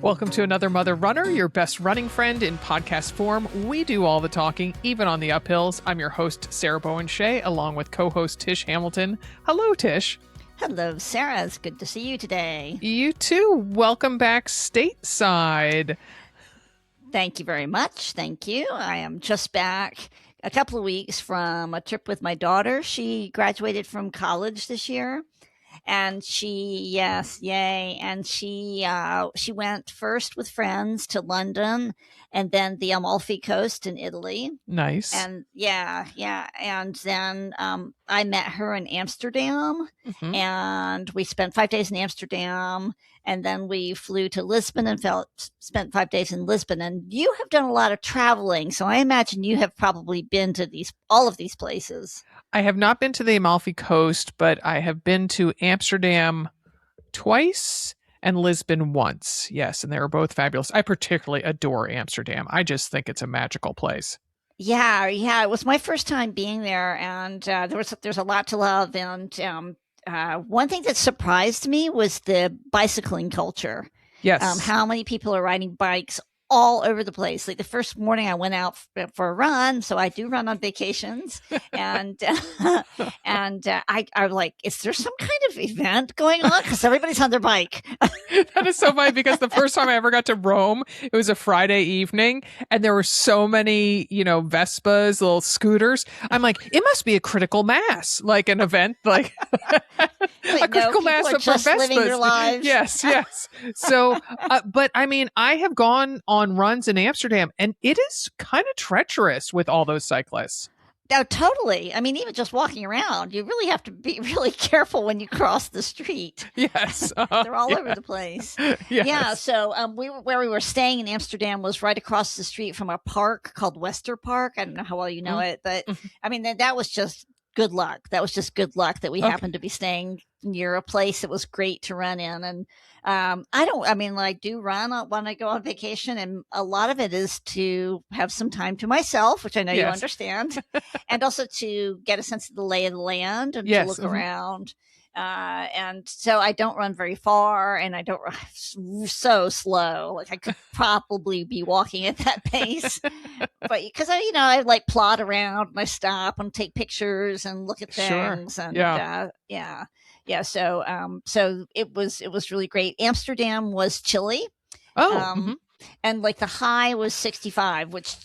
Welcome to another Mother Runner, your best running friend in podcast form. We do all the talking, even on the uphills. I'm your host, Sarah Bowen Shea, along with co-host Tish Hamilton. Hello, Tish. Hello, Sarah. It's good to see you today. You too. Welcome back stateside. Thank you very much. Thank you. I am just back a couple of weeks from a trip with my daughter. She graduated from college this year. And yes, yay. And she went first with friends to London and then the Amalfi Coast in Italy. Nice. And yeah. And then I met her in Amsterdam, and we spent 5 days in Amsterdam. And then we flew to Lisbon and spent 5 days in Lisbon. And you have done a lot of traveling, so I imagine you have probably been to all of these places. I have not been to the Amalfi Coast, but I have been to Amsterdam twice and Lisbon once. Yes, and they were both fabulous. I particularly adore Amsterdam. I just think it's a magical place. Yeah. It was my first time being there, and there's a lot to love. And one thing that surprised me was the bicycling culture. Yes. How many people are riding bikes all over the place. Like the first morning I went out for a run. So I do run on vacations. And I'm like, is there some kind of event going on? Because everybody's on their bike. That is so funny, because the first time I ever got to Rome, it was a Friday evening, and there were so many, Vespas, little scooters. I'm like, it must be a critical mass, like an event, like a critical mass of just Vespas. Living their lives. Yes. So, but I mean, I have gone on runs in Amsterdam, and it is kind of treacherous with all those cyclists. Oh, totally. I mean, even just walking around, you really have to be really careful when you cross the street. Yes. They're all over the place. Yes. Yeah. So where we were staying in Amsterdam was right across the street from a park called Wester Park. I don't know how well you know it, but I mean, that was just good luck. That was just good luck that we happened to be staying near a place that was great to run in. And I do run when I go on vacation, and a lot of it is to have some time to myself, which I know you understand, and also to get a sense of the lay of the land and to look around. And so I don't run very far, and I don't run so slow. Like I could probably be walking at that pace, but because I like plod around and I stop and take pictures and look at things. Sure. And yeah. So it was really great. Amsterdam was chilly. And like the high was 65, which,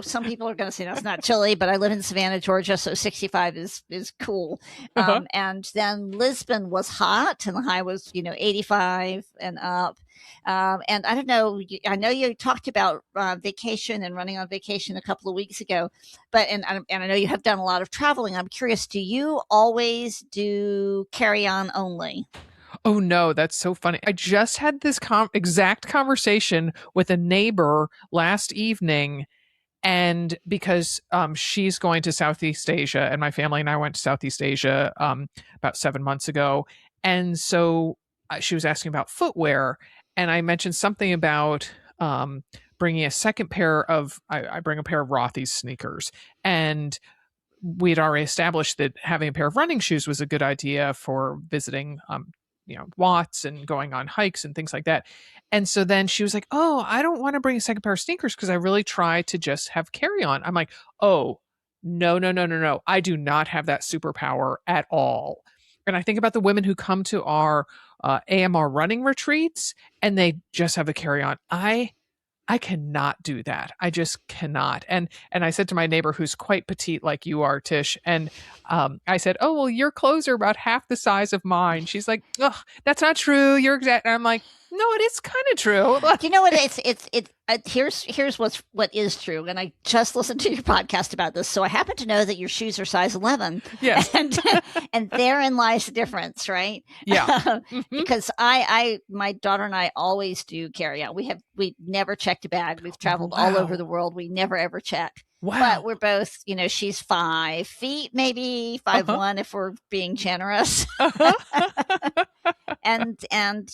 some people are going to say that's not chilly, but I live in Savannah, Georgia, so 65 is cool. And then Lisbon was hot, and the high was, 85 and up. And I don't know, I know you talked about vacation and running on vacation a couple of weeks ago, and I know you have done a lot of traveling. I'm curious, do you always do carry-on only? Oh, no, that's so funny. I just had this exact conversation with a neighbor last evening, and because she's going to Southeast Asia, and my family and I went to Southeast Asia about 7 months ago. And so she was asking about footwear, and I mentioned something about bringing a second pair of, I bring a pair of Rothy's sneakers, and we'd already established that having a pair of running shoes was a good idea for visiting Watts and going on hikes and things like that. And so then she was like, oh, I don't want to bring a second pair of sneakers because I really try to just have carry on. I'm like, oh, no. I do not have that superpower at all. And I think about the women who come to our AMR running retreats and they just have a carry on. I cannot do that. I just cannot. And I said to my neighbor, who's quite petite like you are, Tish, and I said, oh, well, your clothes are about half the size of mine. She's like, oh, that's not true. You're exact. And I'm like, no, it is kind of true. You know what? Here's what is true. And I just listened to your podcast about this, so I happen to know that your shoes are size 11. Yes, and therein lies the difference, right? Yeah. Because my daughter and I always do carry on. We never checked a bag. We've traveled all over the world. We never ever check. Wow. But we're both, she's 5 feet, maybe 5'1" if we're being generous. And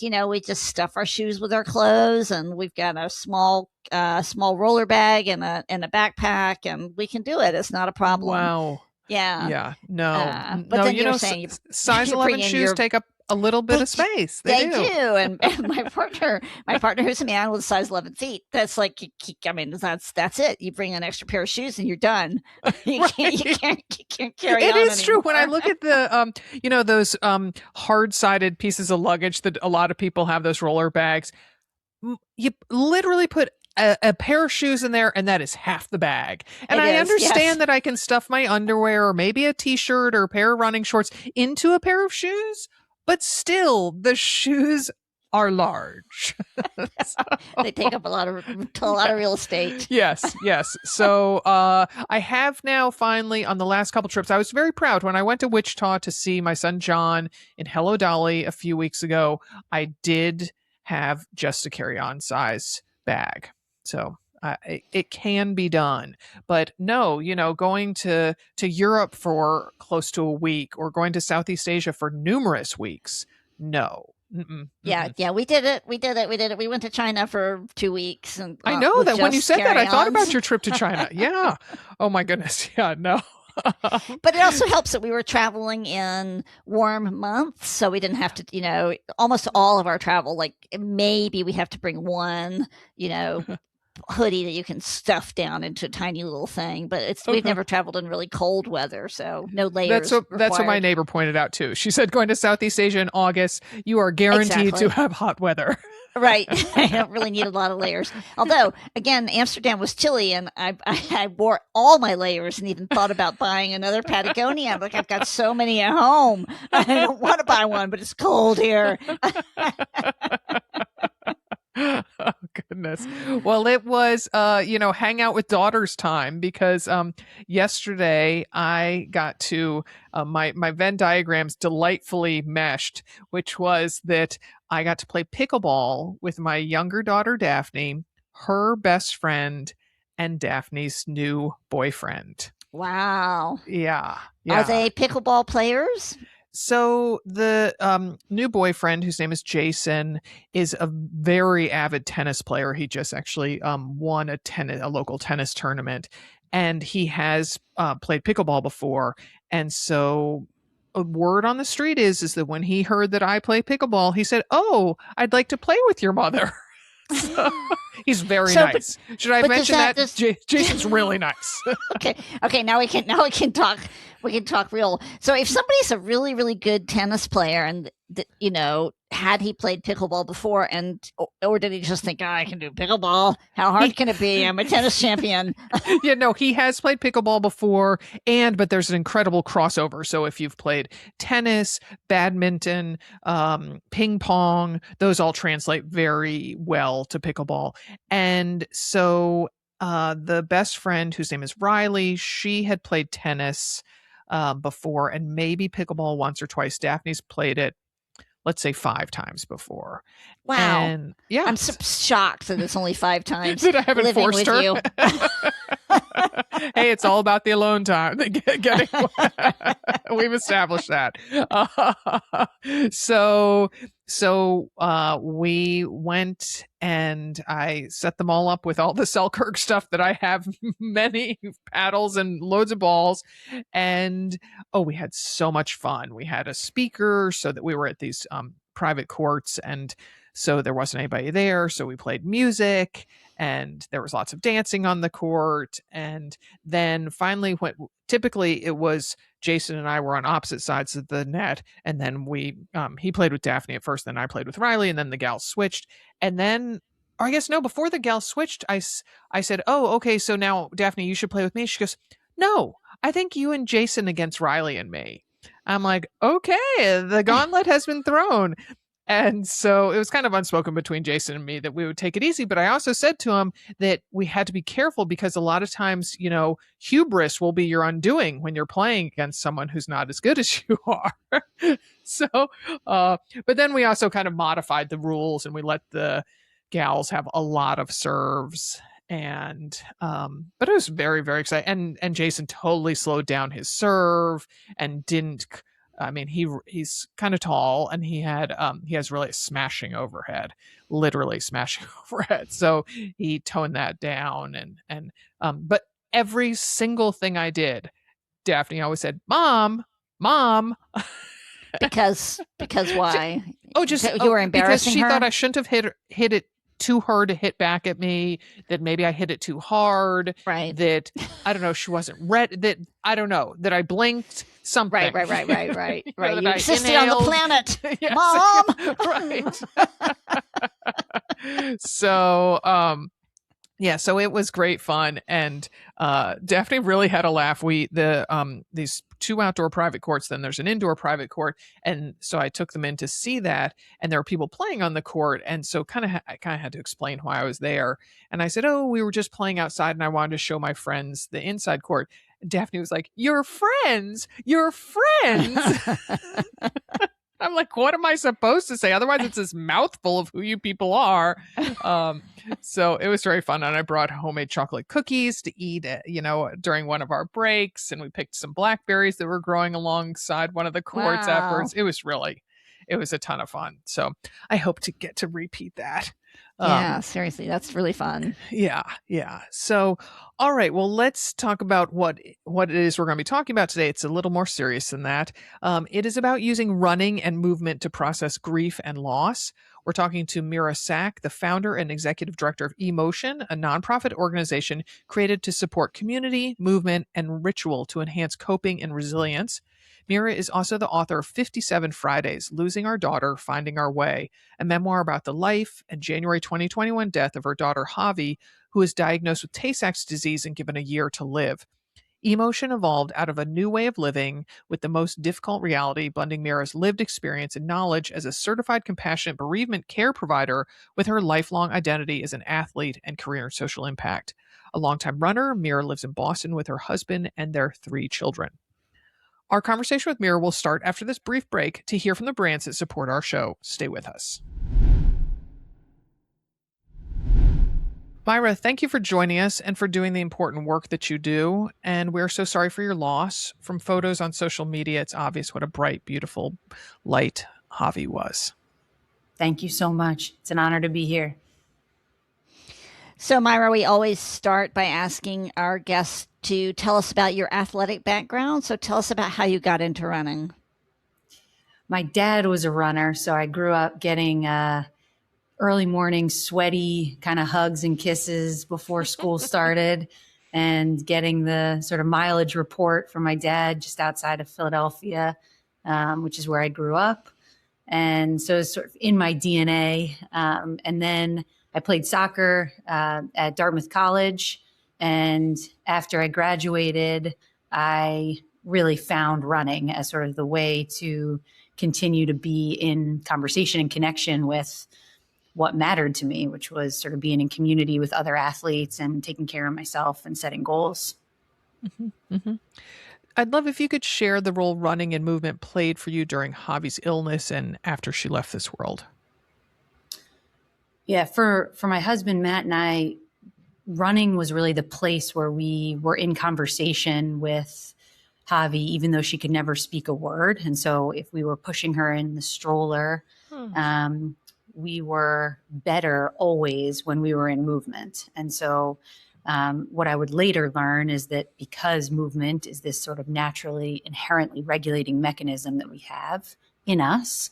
we just stuff our shoes with our clothes, and we've got a small roller bag and a backpack, and we can do it. It's not a problem. Wow. Yeah. Yeah. No. But no, then you were saying size 11 shoes take up a little bit of space. They do. And my partner who's a man with size 11 feet. That's like, I mean, that's it. You bring an extra pair of shoes and you're done. You can't carry on. It is true. anymore. When I look at the, those hard-sided pieces of luggage that a lot of people have, those roller bags, you literally put a pair of shoes in there, and that is half the bag. And I understand that I can stuff my underwear or maybe a t-shirt or a pair of running shorts into a pair of shoes, but still, the shoes are large. They take up a lot of real estate. Yes. So I have now finally, on the last couple trips, I was very proud when I went to Wichita to see my son John in Hello Dolly a few weeks ago. I did have just a carry-on size bag. So it can be done. But no, going to Europe for close to a week or going to Southeast Asia for numerous weeks, no. Yeah, we did it. We went to China for 2 weeks. And I know that when you said that, I thought about your trip to China. Yeah. Oh, my goodness. Yeah, no. But it also helps that we were traveling in warm months, so we didn't have to, almost all of our travel, like maybe we have to bring one, hoodie that you can stuff down into a tiny little thing, but we've never traveled in really cold weather, so no layers. That's what my neighbor pointed out too. She said going to Southeast Asia in August, you are guaranteed to have hot weather. Right. I don't really need a lot of layers. Although, again, Amsterdam was chilly, and I wore all my layers and even thought about buying another Patagonia. I'm like, I've got so many at home. I don't want to buy one, but it's cold here. Oh, goodness. Well, it was, hang out with daughters time because yesterday I got to, my Venn diagrams delightfully meshed, which was that I got to play pickleball with my younger daughter, Daphne, her best friend, and Daphne's new boyfriend. Wow. Yeah. Are they pickleball players? So the new boyfriend, whose name is Jason, is a very avid tennis player. He just actually won a local tennis tournament, and he has played pickleball before. And so a word on the street is that when he heard that I play pickleball, he said, "Oh, I'd like to play with your mother." So, he's very nice. Should I mention that? Jason's really nice. Okay. Now we can talk. We can talk real. So if somebody's a really, really good tennis player, and had he played pickleball before, or did he just think, I can do pickleball? How hard can it be? I'm a tennis champion. Yeah, no, he has played pickleball before, but there's an incredible crossover. So if you've played tennis, badminton, ping pong, those all translate very well to pickleball. And so the best friend, whose name is Riley, she had played tennis before and maybe pickleball once or twice. Daphne's played it, let's say 5 times before. Wow. And yeah. I'm so shocked that it's only 5 times. That I haven't forced her. You. Hey, it's all about the alone time. We've established that. So we went and I set them all up with all the Selkirk stuff that I have, many paddles and loads of balls. And we had so much fun. We had a speaker so that we were at these private courts, and so there wasn't anybody there. So we played music, and there was lots of dancing on the court. And then finally, typically it was Jason and I were on opposite sides of the net, and then he played with Daphne at first, then I played with Riley, and then the gals switched. And then, or I guess no, before the gals switched, I said, "Oh, okay, so now Daphne, you should play with me." She goes, "No, I think you and Jason against Riley and me." I'm like, "Okay, the gauntlet has been thrown." And so it was kind of unspoken between Jason and me that we would take it easy. But I also said to him that we had to be careful because a lot of times, hubris will be your undoing when you're playing against someone who's not as good as you are. So, but then we also kind of modified the rules and we let the gals have a lot of serves. And but it was very, very exciting. And Jason totally slowed down his serve and didn't. I mean, he's kind of tall, and he has really a smashing overhead, literally smashing overhead. So he toned that down, but every single thing I did, Daphne always said, "Mom, Mom." Because why? Just You were because embarrassing she her? thought I shouldn't have hit it too hard to hit back at me, that maybe I hit it too hard, Right. that I don't know, she wasn't ready, that I don't know, that I blinked something. Right. You Right. know, You I existed on the inhaled. planet. Yes. Mom. Right. So, yeah, so it was great fun, and Daphne really had a laugh. These two outdoor private courts, then there's an indoor private court, and so I took them in to see that, and there were people playing on the court, and so I kind of had to explain why I was there, and I said, "Oh, we were just playing outside, and I wanted to show my friends the inside court." And Daphne was like, "Your friends, your friends." I'm like, what am I supposed to say? Otherwise, it's this mouthful of who you people are. So it was very fun. And I brought homemade chocolate cookies to eat, during one of our breaks. And we picked some blackberries that were growing alongside one of the courts afterwards. It was a ton of fun. So I hope to get to repeat that. Yeah, seriously, that's really fun. Yeah. So, all right. Well, let's talk about what it is we're going to be talking about today. It's a little more serious than that. It is about using running and movement to process grief and loss. We're talking to Myra Sack, the founder and executive director of Emotion, a nonprofit organization created to support community, movement, and ritual to enhance coping and resilience. Myra is also the author of 57 Fridays, Losing Our Daughter, Finding Our Way, a memoir about the life and January 2021 death of her daughter, Javi, who was diagnosed with Tay-Sachs disease and given a year to live. Emotion evolved out of a new way of living with the most difficult reality, blending Myra's lived experience and knowledge as a certified compassionate bereavement care provider with her lifelong identity as an athlete and career in social impact. A longtime runner, Myra lives in Boston with her husband and their 3 children. Our conversation with Myra will start after this brief break to hear from the brands that support our show. Stay with us. Myra, thank you for joining us and for doing the important work that you do. And we're so sorry for your loss. From photos on social media, it's obvious what a bright, beautiful light Javi was. Thank you so much. It's an honor to be here. So, Myra, we always start by asking our guests to tell us about your athletic background. So tell us about how you got into running. My dad was a runner, so I grew up getting early morning sweaty kind of hugs and kisses before school started and getting the sort of mileage report from my dad just outside of Philadelphia, which is where I grew up. And so it's sort of in my DNA. And then I played soccer at Dartmouth College. And after I graduated, I really found running as sort of the way to continue to be in conversation and connection with what mattered to me, which was sort of being in community with other athletes and taking care of myself and setting goals. Mm-hmm, mm-hmm. I'd love if you could share the role running and movement played for you during Javi's illness and after she left this world. Yeah, for my husband, Matt, and I, running was really the place where we were in conversation with Javi, even though she could never speak a word. And so if we were pushing her in the stroller, we were better always when we were in movement. And so what I would later learn is that because movement is this sort of naturally, inherently regulating mechanism that we have in us,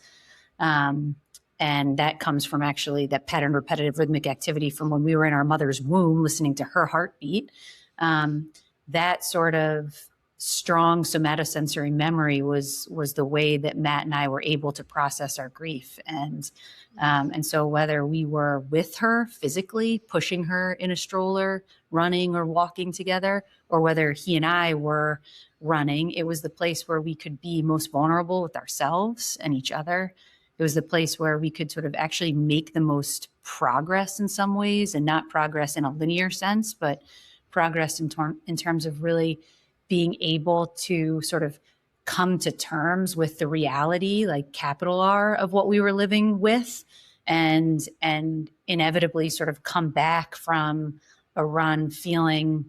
and that comes from actually that pattern repetitive rhythmic activity from when we were in our mother's womb, listening to her heartbeat. That sort of strong somatosensory memory was the way that Matt and I were able to process our grief. And so whether we were with her physically, pushing her in a stroller, running or walking together, or whether he and I were running, it was the place where we could be most vulnerable with ourselves and each other. It was the place where we could sort of actually make the most progress in some ways, and not progress in a linear sense, but progress in terms of really being able to sort of come to terms with the reality, like capital R, of what we were living with, and inevitably sort of come back from a run feeling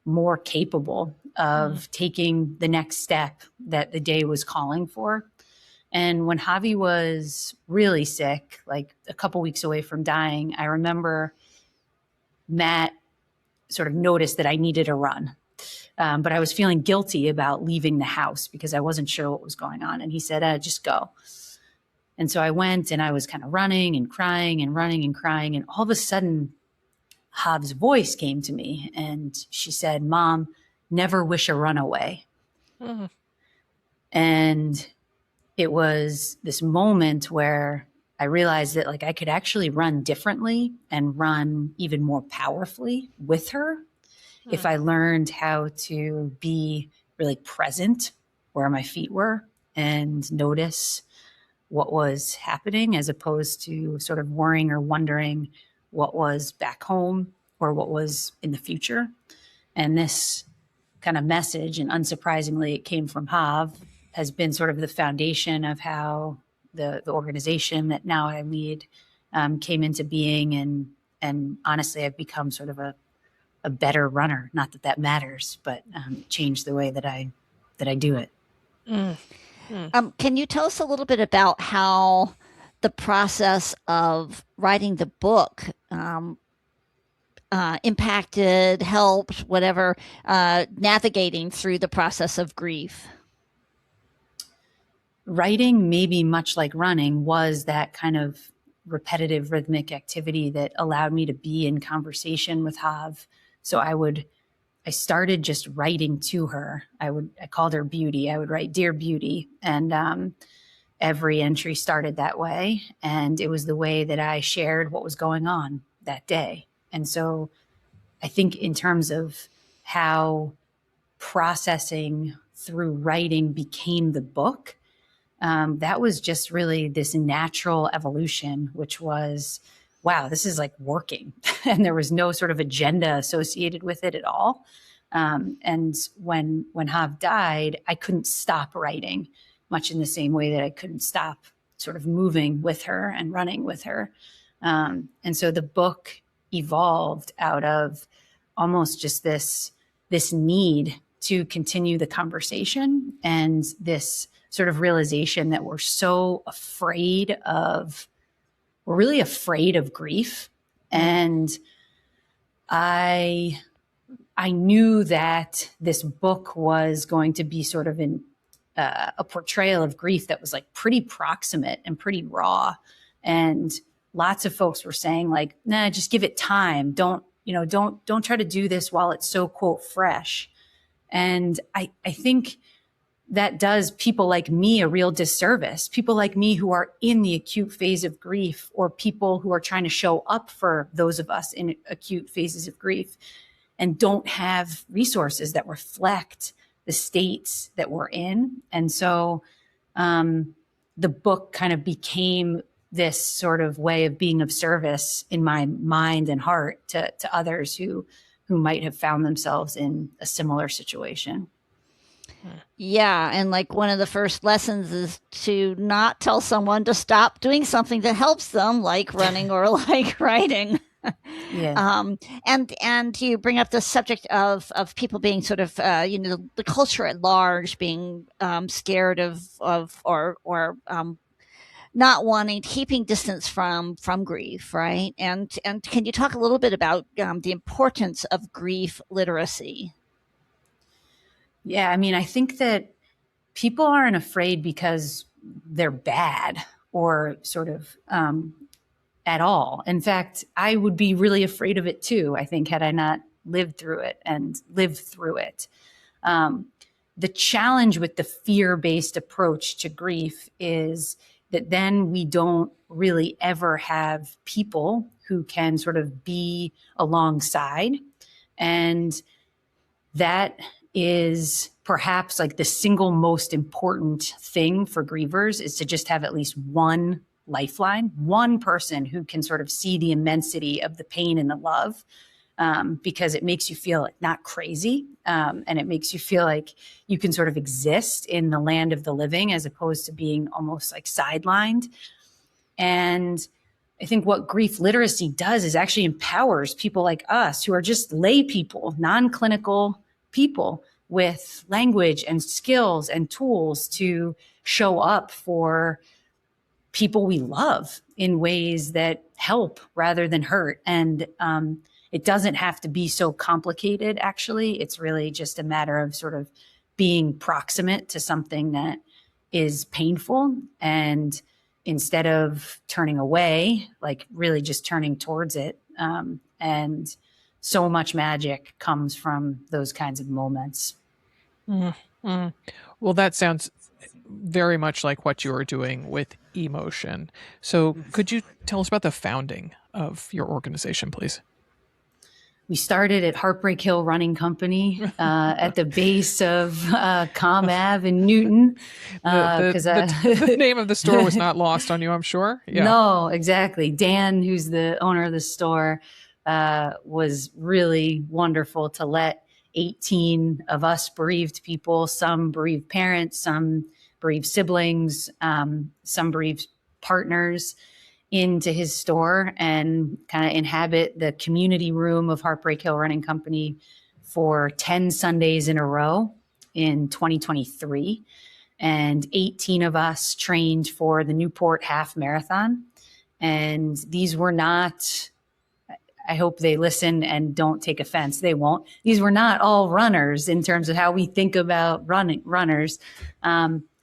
more capable of taking the next step that the day was calling for. And when Javi was really sick, like a couple weeks away from dying, I remember Matt sort of noticed that I needed a run. But I was feeling guilty about leaving the house because I wasn't sure what was going on. And he said, just go. And so I went, and I was kind of running and crying and running and crying. And all of a sudden, Hav's voice came to me, and she said, "Mom, never wish a runaway." Mm. And it was this moment where I realized that like I could actually run differently and run even more powerfully with her if I learned how to be really present where my feet were and notice what was happening, as opposed to sort of worrying or wondering what was back home or what was in the future. And this kind of message, and unsurprisingly, it came from Hav, has been sort of the foundation of how the organization that now I lead came into being. And honestly, I've become sort of a better runner. Not that matters, but changed the way that I do it. Mm. Can you tell us a little bit about how the process of writing the book impacted, helped, whatever, navigating through the process of grief? Writing, maybe much like running, was that kind of repetitive rhythmic activity that allowed me to be in conversation with Hav. So I started just writing to her. I called her Beauty. I would write, "Dear Beauty." And every entry started that way. And it was the way that I shared what was going on that day. And so I think in terms of how processing through writing became the book, that was just really this natural evolution, which was, wow, this is like working. And there was no sort of agenda associated with it at all. And when Hav died, I couldn't stop writing, much in the same way that I couldn't stop sort of moving with her and running with her. And so the book evolved out of almost just this need to continue the conversation, and this sort of realization that we're really afraid of grief. And I knew that this book was going to be sort of a portrayal of grief that was like pretty proximate and pretty raw. And lots of folks were saying like, nah, just give it time. Don't try to do this while it's so, quote, fresh. And I think that does people like me a real disservice. People like me who are in the acute phase of grief, or people who are trying to show up for those of us in acute phases of grief and don't have resources that reflect the states that we're in. And so the book kind of became this sort of way of being of service in my mind and heart to others who might have found themselves in a similar situation. Yeah, and like one of the first lessons is to not tell someone to stop doing something that helps them, like running or like writing. Yeah. And you bring up the subject of people being sort of the culture at large being scared of or not wanting, keeping distance from grief, right? And can you talk a little bit about the importance of grief literacy? Yeah, I mean, I think that people aren't afraid because they're bad or sort of at all. In fact, I would be really afraid of it too, I think, had I not lived through it and lived through it. The challenge with the fear-based approach to grief is that then we don't really ever have people who can sort of be alongside. And that is perhaps like the single most important thing for grievers, is to just have at least one lifeline, one person who can sort of see the immensity of the pain and the love, because it makes you feel like not crazy. And it makes you feel like you can sort of exist in the land of the living as opposed to being almost like sidelined. And I think what grief literacy does is actually empowers people like us who are just lay people, non-clinical people with language and skills and tools to show up for people we love in ways that help rather than hurt. And it doesn't have to be so complicated, actually. It's really just a matter of sort of being proximate to something that is painful, and instead of turning away, like really just turning towards it. And so much magic comes from those kinds of moments. Mm-hmm. Well, that sounds very much like what you were doing with emotion. So could you tell us about the founding of your organization, please? We started at Heartbreak Hill Running Company at the base of Com Ave in Newton. The name of the store was not lost on you, I'm sure. Yeah. No, exactly. Dan, who's the owner of the store, was really wonderful to let 18 of us bereaved people, some bereaved parents, some bereaved siblings, some bereaved partners, into his store and kind of inhabit the community room of Heartbreak Hill Running Company for 10 Sundays in a row in 2023. And 18 of us trained for the Newport Half Marathon. And these were not, I hope they listen and don't take offense. They won't. These were not all runners in terms of how we think about runners.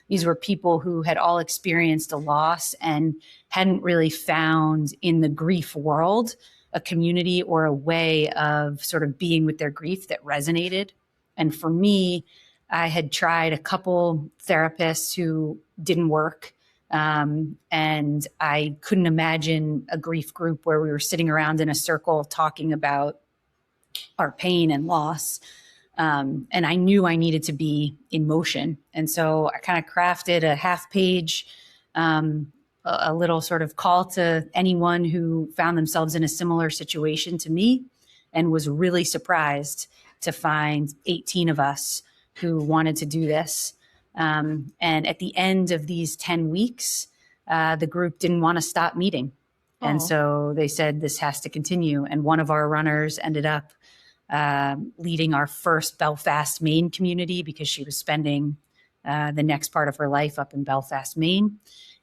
These were people who had all experienced a loss and hadn't really found in the grief world a community or a way of sort of being with their grief that resonated. And for me, I had tried a couple therapists who didn't work. And I couldn't imagine a grief group where we were sitting around in a circle talking about our pain and loss. And I knew I needed to be in motion. And so I kind of crafted a half-page, a little sort of call to anyone who found themselves in a similar situation to me, and was really surprised to find 18 of us who wanted to do this. And at the end of these 10 weeks, the group didn't want to stop meeting. And so they said, this has to continue. And one of our runners ended up leading our first Belfast, Maine community, because she was spending the next part of her life up in Belfast, Maine.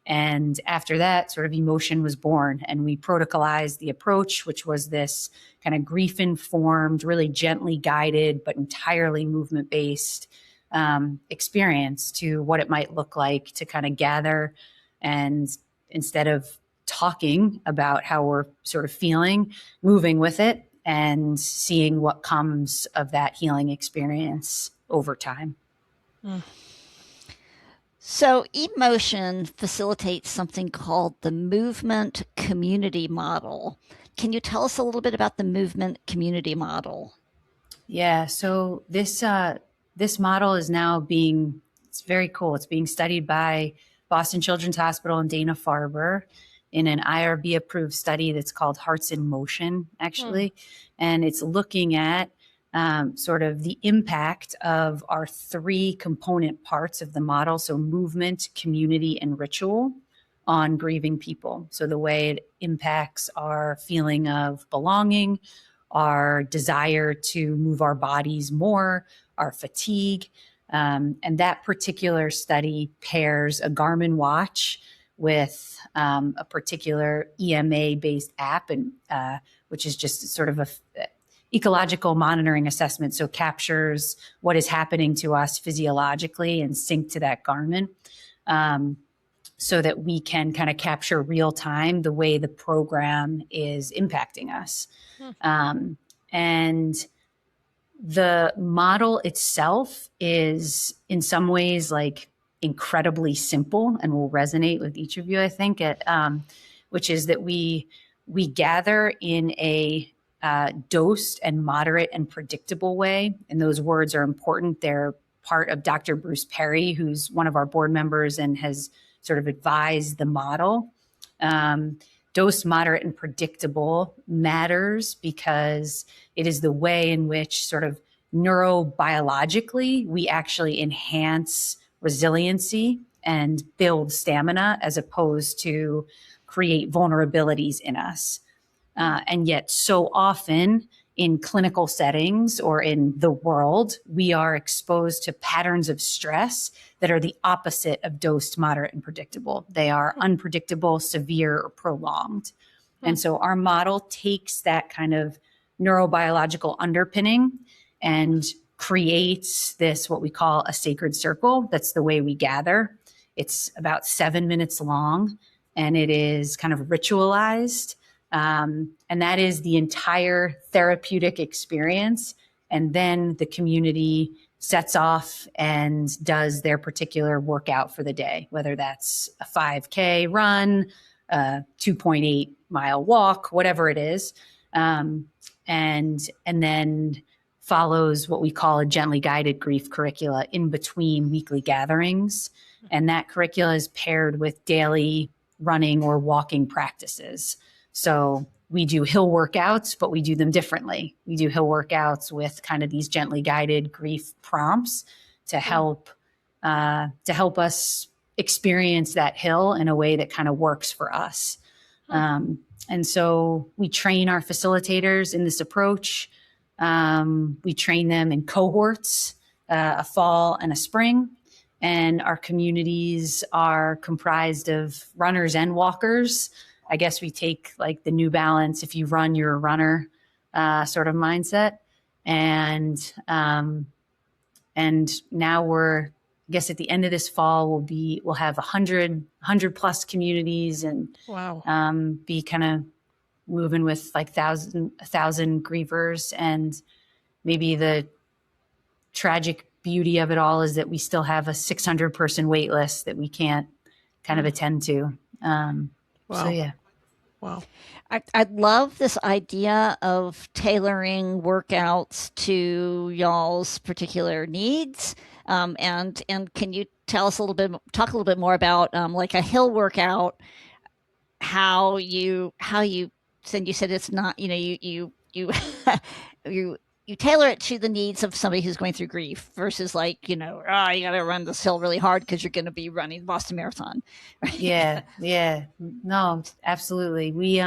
And after that, sort of emotion was born, and we protocolized the approach, which was this kind of grief-informed, really gently guided, but entirely movement-based experience to what it might look like to kind of gather, and instead of talking about how we're sort of feeling, moving with it and seeing what comes of that healing experience over time. So emotion facilitates something called the movement community model. Can you tell us a little bit about the movement community model? Yeah, so this model is now it's very cool. It's being studied by Boston Children's Hospital and Dana-Farber in an IRB approved study that's called Hearts in Motion, actually. And it's looking at sort of the impact of our three component parts of the model. So movement, community, and ritual on grieving people. So the way it impacts our feeling of belonging, our desire to move our bodies more, our fatigue. And that particular study pairs a Garmin watch with a particular EMA-based app, and which is just sort of a ecological monitoring assessment. So captures what is happening to us physiologically and sync to that Garmin, so that we can kind of capture real time the way the program is impacting us. And the model itself is in some ways like incredibly simple and will resonate with each of you, I think, which is that we gather in a dosed and moderate and predictable way. And those words are important. They're part of Dr. Bruce Perry, who's one of our board members and has sort of advised the model. Dosed, moderate, and predictable matters because it is the way in which sort of neurobiologically we actually enhance resiliency and build stamina, as opposed to create vulnerabilities in us. And yet so often in clinical settings or in the world, we are exposed to patterns of stress that are the opposite of dosed, moderate, and predictable. They are unpredictable, severe, or prolonged. And so our model takes that kind of neurobiological underpinning and creates this, what we call a sacred circle. That's the way we gather. It's about 7 minutes long, and it is kind of ritualized. And that is the entire therapeutic experience. And then the community sets off and does their particular workout for the day, whether that's a 5K run, a 2.8 mile walk, whatever it is. And then follows what we call a gently guided grief curricula in between weekly gatherings. And that curricula is paired with daily running or walking practices. So we do hill workouts, but we do them differently. We do hill workouts with kind of these gently guided grief prompts to help us experience that hill in a way that kind of works for us. And so we train our facilitators in this approach. We train them in cohorts, a fall and a spring. And our communities are comprised of runners and walkers. I guess we take like the New Balance, if you run, you're a runner sort of mindset. And now I guess at the end of this fall, we'll have 100 plus communities and wow. Be kind of moving with like 1,000 grievers. And maybe the tragic beauty of it all is that we still have a 600 person wait list that we can't kind of attend to. Wow. So yeah. Wow. I love this idea of tailoring workouts to y'all's particular needs. And can you talk a little bit more about like a hill workout, how you said it's not, you you tailor it to the needs of somebody who's going through grief versus like, you got to run this hill really hard because you're going to be running the Boston Marathon. Right? Yeah. No, absolutely. We,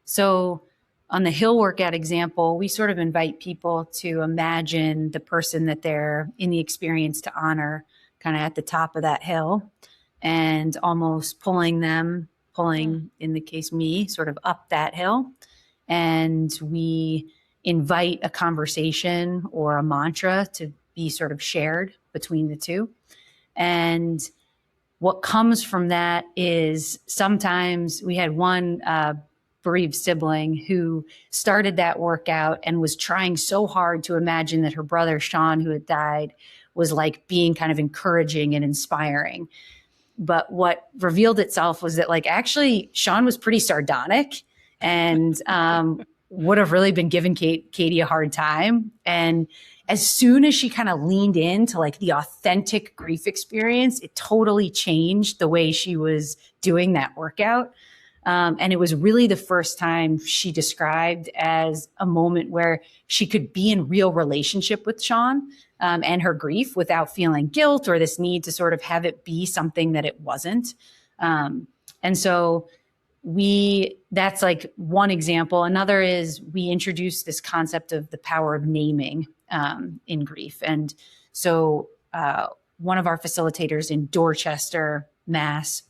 so on the hill workout example, we sort of invite people to imagine the person that they're in the experience to honor kind of at the top of that hill and almost pulling, in the case me, sort of up that hill. And we invite a conversation or a mantra to be sort of shared between the two. And what comes from that is sometimes we had one bereaved sibling who started that workout and was trying so hard to imagine that her brother, Sean, who had died, was like being kind of encouraging and inspiring. But what revealed itself was that like actually Sean was pretty sardonic and would have really been giving Katie a hard time. And as soon as she kind of leaned into like the authentic grief experience, it totally changed the way she was doing that workout. And it was really the first time she described as a moment where she could be in real relationship with Sean and her grief without feeling guilt or this need to sort of have it be something that it wasn't. And so that's like one example. Another is we introduced this concept of the power of naming in grief. And so one of our facilitators in Dorchester, Mass,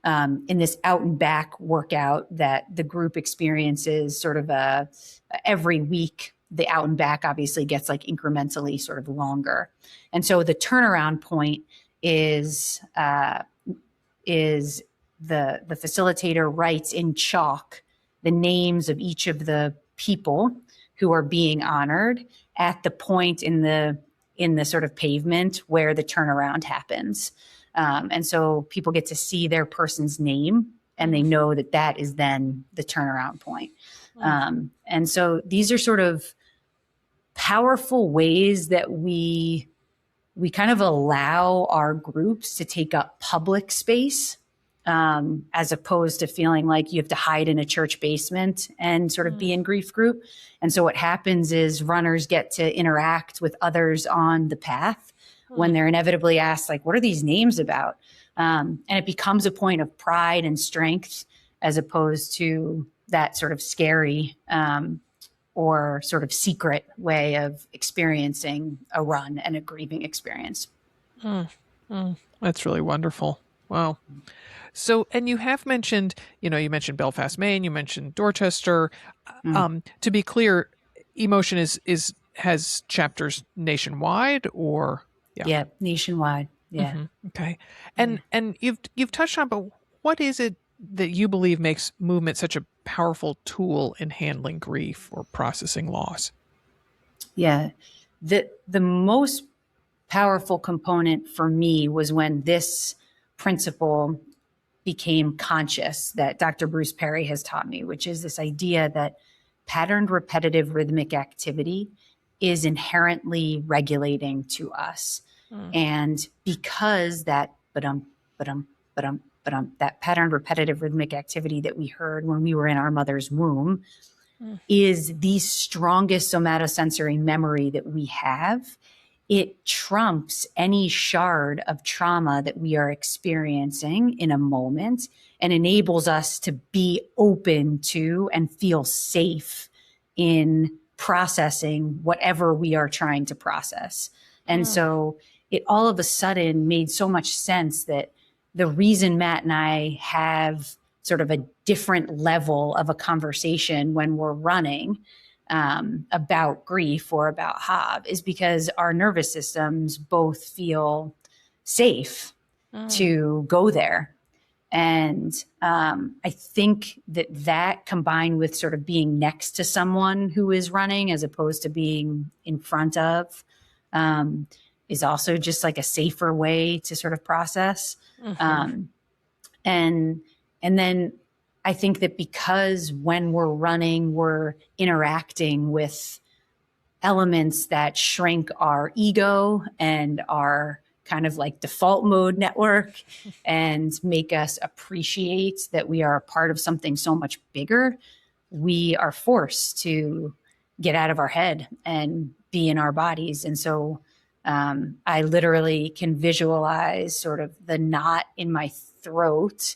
in this out and back workout that the group experiences sort of every week, the out and back obviously gets like incrementally sort of longer. And so the turnaround point is the facilitator writes in chalk the names of each of the people who are being honored at the point in the sort of pavement where the turnaround happens. And so people get to see their person's name and they know that that is then the turnaround point. And so these are sort of powerful ways that we kind of allow our groups to take up public space, as opposed to feeling like you have to hide in a church basement and sort of be in grief group. And so what happens is runners get to interact with others on the path when they're inevitably asked, like, what are these names about? And it becomes a point of pride and strength as opposed to that sort of scary or sort of secret way of experiencing a run and a grieving experience. That's really wonderful. Wow. So, and you have mentioned, you mentioned Belfast, Maine, you mentioned Dorchester. To be clear, Emotion has chapters nationwide, or yeah. Yeah, nationwide. Yeah. Okay. Yeah. And you've touched on, but what is it that you believe makes movement such a powerful tool in handling grief or processing loss? Yeah. The most powerful component for me was when this principle became conscious that Dr. Bruce Perry has taught me, which is this idea that patterned repetitive rhythmic activity is inherently regulating to us. And because that that patterned repetitive rhythmic activity that we heard when we were in our mother's womb is the strongest somatosensory memory that we have, it trumps any shard of trauma that we are experiencing in a moment and enables us to be open to and feel safe in processing whatever we are trying to process. And so it all of a sudden made so much sense that the reason Matt and I have sort of a different level of a conversation when we're running about grief or about Hob is because our nervous systems both feel safe to go there. And I think that combined with sort of being next to someone who is running as opposed to being in front of is also just like a safer way to sort of process. And then I think that because when we're running, we're interacting with elements that shrink our ego and our kind of like default mode network and make us appreciate that we are a part of something so much bigger, we are forced to get out of our head and be in our bodies. And so I literally can visualize sort of the knot in my throat,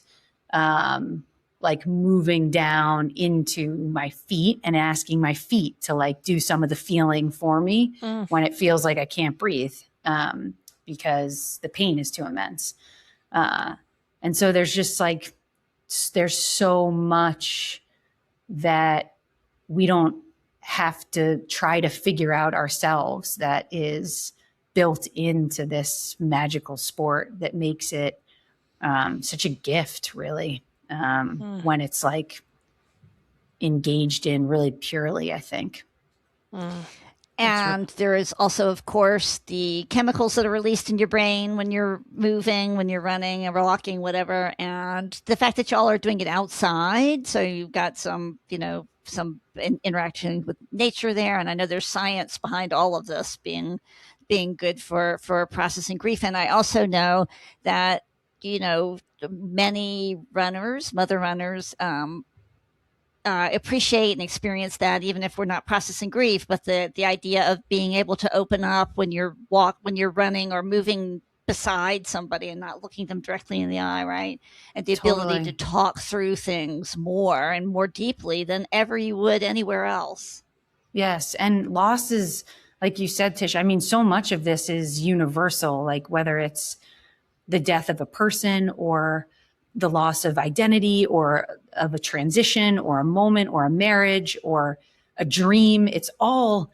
like moving down into my feet and asking my feet to like do some of the feeling for me when it feels like I can't breathe because the pain is too immense. And so there's just like, there's so much that we don't have to try to figure out ourselves that is built into this magical sport that makes it such a gift, really, when it's like engaged in really purely, I think. And there is also, of course, the chemicals that are released in your brain when you're moving, when you're running and walking, whatever. And the fact that y'all are doing it outside. So you've got some, some interaction with nature there. And I know there's science behind all of this being good for processing grief. And I also know that, many runners, mother runners, appreciate and experience that even if we're not processing grief, but the idea of being able to open up when you're running or moving beside somebody and not looking them directly in the eye, right? And the ability to talk through things more and more deeply than ever you would anywhere else. Yes. And loss is, like you said, Tish, I mean, so much of this is universal, like whether it's the death of a person or the loss of identity or of a transition or a moment or a marriage or a dream. It's all,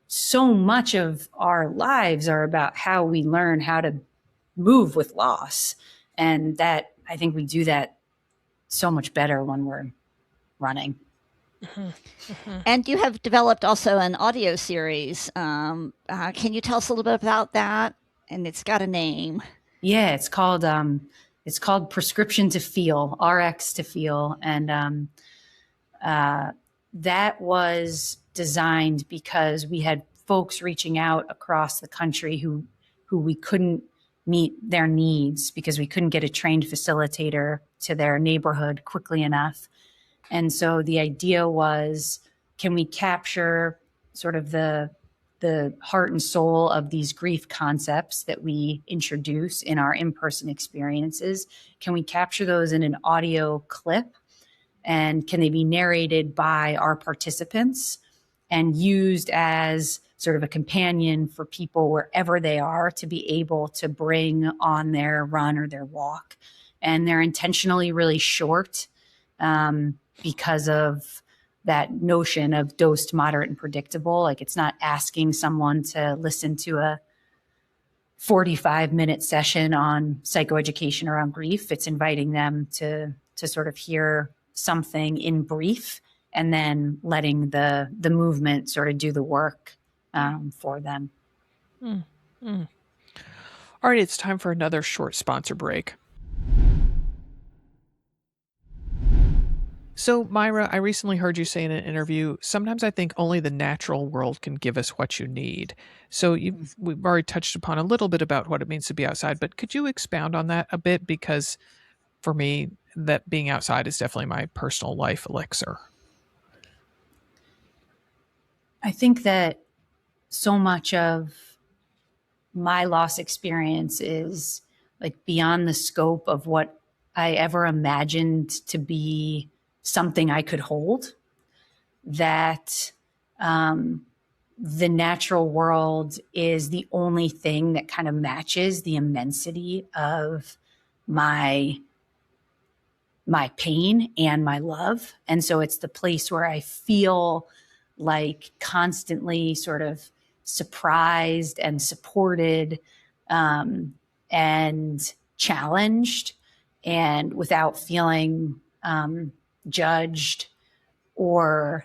so much of our lives are about how we learn how to move with loss. And that, I think we do that so much better when we're running. And you have developed also an audio series. Can you tell us a little bit about that? And it's got a name. Yeah, it's called Prescription to Feel, RX to Feel. And that was designed because we had folks reaching out across the country who we couldn't meet their needs because we couldn't get a trained facilitator to their neighborhood quickly enough. And so the idea was, can we capture sort of the heart and soul of these grief concepts that we introduce in our in-person experiences? Can we capture those in an audio clip? And can they be narrated by our participants and used as sort of a companion for people wherever they are to be able to bring on their run or their walk. And they're intentionally really short because of that notion of dosed, moderate, and predictable. Like, it's not asking someone to listen to a 45-minute session on psychoeducation around grief. It's inviting them to sort of hear something in brief, and then letting the movement sort of do the work for them. Mm, mm. All right, it's time for another short sponsor break. So, Myra, I recently heard you say in an interview, sometimes I think only the natural world can give us what you need. So, we've already touched upon a little bit about what it means to be outside, but could you expound on that a bit? Because for me, that being outside is definitely my personal life elixir. I think that so much of my loss experience is like beyond the scope of what I ever imagined to be something I could hold, that the natural world is the only thing that kind of matches the immensity of my pain and my love. And so it's the place where I feel like constantly sort of surprised and supported and challenged, and without feeling judged or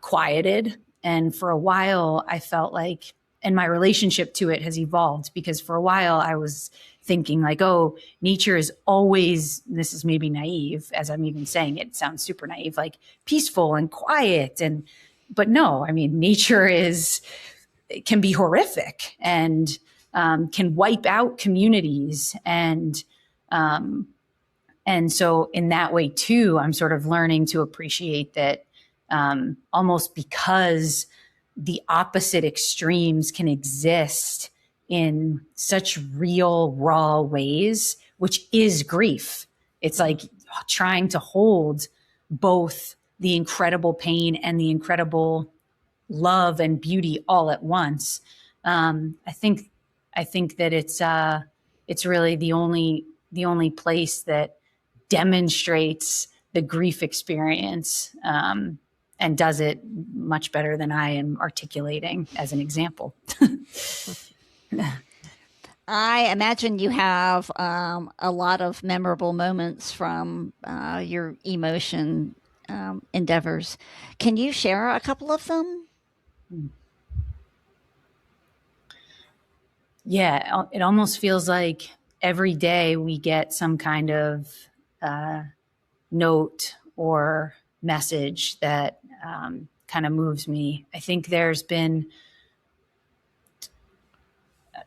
quieted. And for a while, I felt like, and my relationship to it has evolved, because for a while I was thinking like, oh, nature is always, this is maybe naive as I'm even saying it, sounds super naive, like peaceful and quiet. But no, I mean, nature can be horrific and can wipe out communities. And so in that way too, I'm sort of learning to appreciate that almost because the opposite extremes can exist in such real, raw ways, which is grief. It's like trying to hold both the incredible pain and the incredible love and beauty all at once. I think that it's really the only place that demonstrates the grief experience and does it much better than I am articulating as an example. I imagine you have a lot of memorable moments from your emotion endeavors. Can you share a couple of them? Yeah, it almost feels like every day we get some kind of note or message that kind of moves me. I think there's been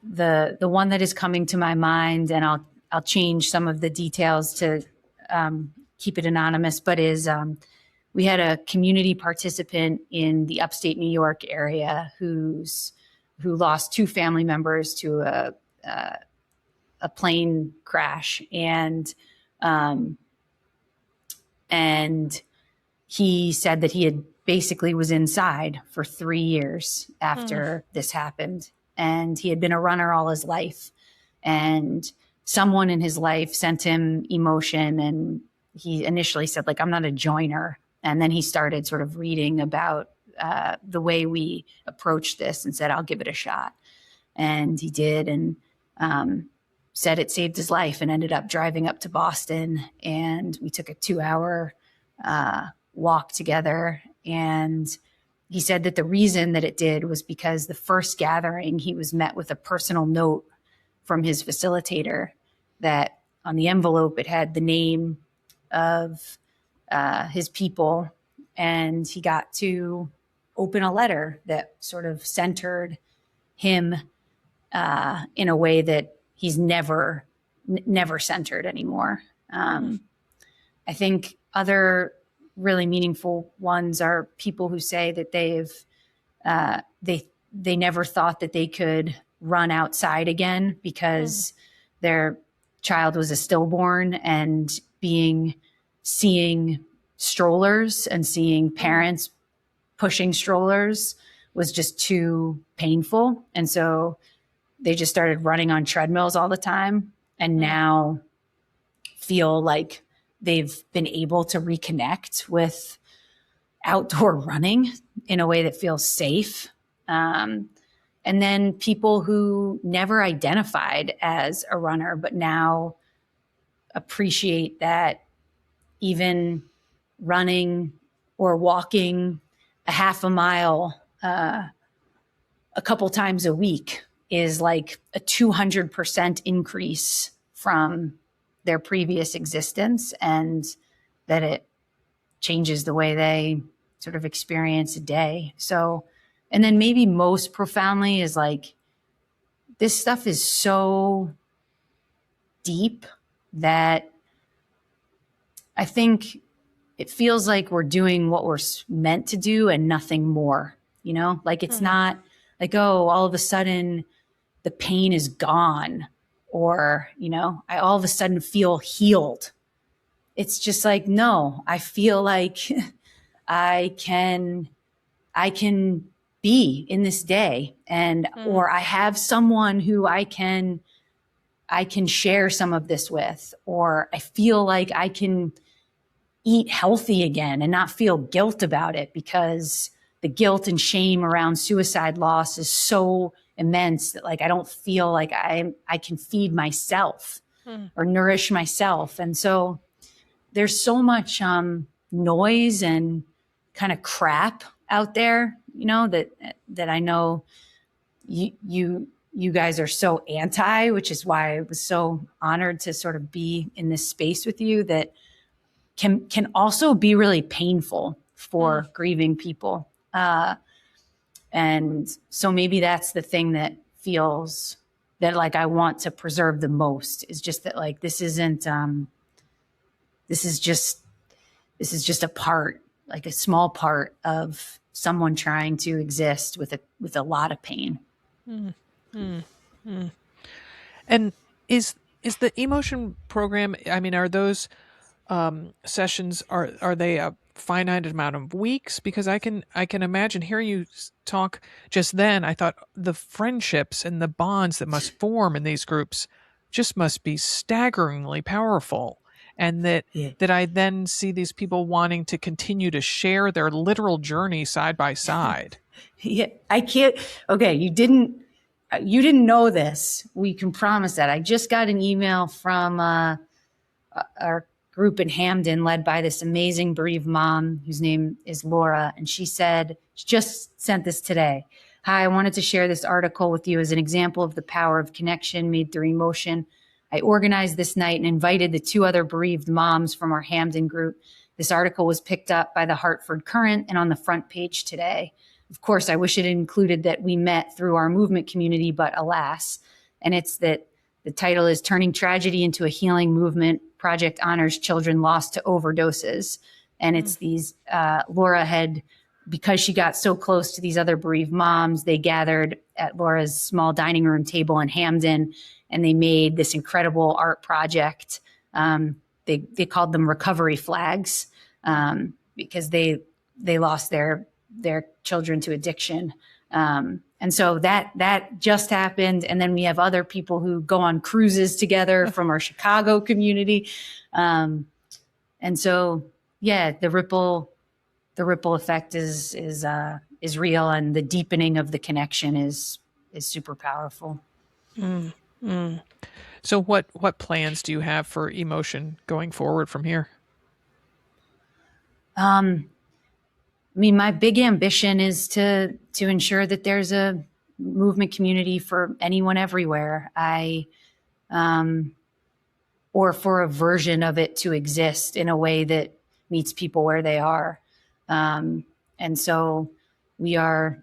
the one that is coming to my mind, and I'll change some of the details to keep it anonymous, but we had a community participant in the upstate New York area who lost two family members to a plane crash, and he said that he had basically was inside for 3 years after this happened. And he had been a runner all his life. And someone in his life sent him emotion. And he initially said, like, I'm not a joiner. And then he started sort of reading about the way we approach this and said, I'll give it a shot. And he did, and said it saved his life, and ended up driving up to Boston. And we took a 2-hour walk together. And he said that the reason that it did was because the first gathering, he was met with a personal note from his facilitator that on the envelope, it had the name of his people. And he got to open a letter that sort of centered him in a way that he's never centered anymver I think other really meaningful ones are people who say that they never thought that they could run outside again because their child was a stillborn, and seeing strollers and seeing parents pushing strollers was just too painful. And so they just started running on treadmills all the time, and now feel like they've been able to reconnect with outdoor running in a way that feels safe. And then people who never identified as a runner, but now appreciate that even running or walking a half a mile a couple times a week is like a 200% increase from their previous existence, and that it changes the way they sort of experience a day. So, and then maybe most profoundly is like, this stuff is so deep that I think it feels like we're doing what we're meant to do and nothing more, you know, like it's not like, oh, all of a sudden the pain is gone, or, you know, I all of a sudden feel healed. It's just like, no, I feel like I can be in this day, and, or I have someone who I can share some of this with, or I feel like I can eat healthy again and not feel guilt about it, because the guilt and shame around suicide loss is so immense that like I don't feel like I can feed myself or nourish myself. And so there's so much noise and kind of crap out there, you know, that I know you guys are so anti, which is why I was so honored to sort of be in this space with you, that can also be really painful for grieving people. And so maybe that's the thing that feels that like I want to preserve the most, is just that like, this is just a part, like a small part of someone trying to exist with a lot of pain. And is the emotion program, I mean, are those sessions, are they a finite amount of weeks? Because I can imagine hearing you talk just then, I thought the friendships and the bonds that must form in these groups just must be staggeringly powerful. And that I then see these people wanting to continue to share their literal journey side by side. Yeah, I can't. Okay, you didn't know this. We can promise that. I just got an email from our group in Hamden, led by this amazing bereaved mom whose name is Laura. And she said, she just sent this today. Hi, I wanted to share this article with you as an example of the power of connection made through emotion. I organized this night and invited the 2 other bereaved moms from our Hamden group. This article was picked up by the Hartford Courant and on the front page today. Of course, I wish it included that we met through our movement community, but alas. And it's that the title is Turning Tragedy into a Healing Movement. Project honors children lost to overdoses. And it's these, Laura had, because she got so close to these other bereaved moms, they gathered at Laura's small dining room table in Hamden, and they made this incredible art project. They called them recovery flags, because they lost their children to addiction. And so that just happened. And then we have other people who go on cruises together from our Chicago community. And so, yeah, the ripple effect is real, and the deepening of the connection is super powerful. So what plans do you have for emotion going forward from here? I mean, my big ambition is to ensure that there's a movement community for anyone everywhere. Or for a version of it to exist in a way that meets people where they are. And so we are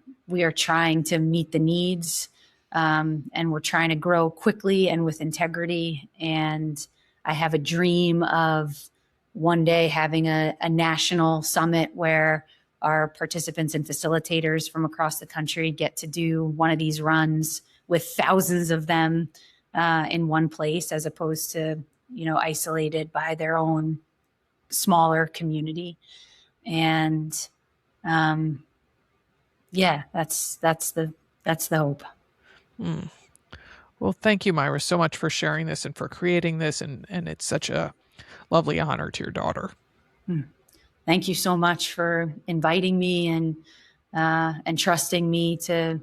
trying to meet the needs, and we're trying to grow quickly and with integrity. And I have a dream of one day having a national summit where our participants and facilitators from across the country get to do one of these runs with thousands of them in one place, as opposed to, you know, isolated by their own smaller community. And yeah, that's the hope. Mm. Well, thank you, Myra, so much for sharing this and for creating this. And it's such a lovely honor to your daughter. Thank you so much for inviting me and trusting me to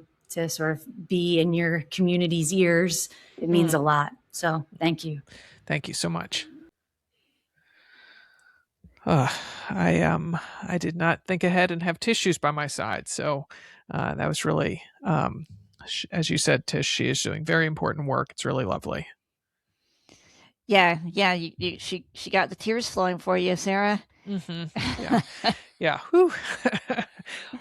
sort of be in your community's ears. It means a lot. So thank you. Thank you so much. I did not think ahead and have tissues by my side. So that was really, as you said, Tish, she is doing very important work. It's really lovely. Yeah, she got the tears flowing for you, Sarah. Yeah. Yeah. Whew.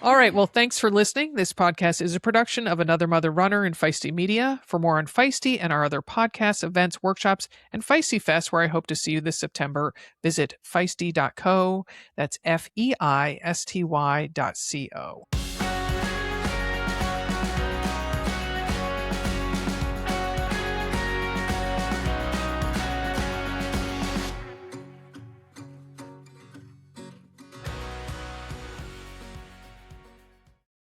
All right. Well, thanks for listening. This podcast is a production of Another Mother Runner and Feisty Media. For more on Feisty and our other podcasts, events, workshops, and Feisty Fest, where I hope to see you this September, visit feisty.co. That's feisty.co.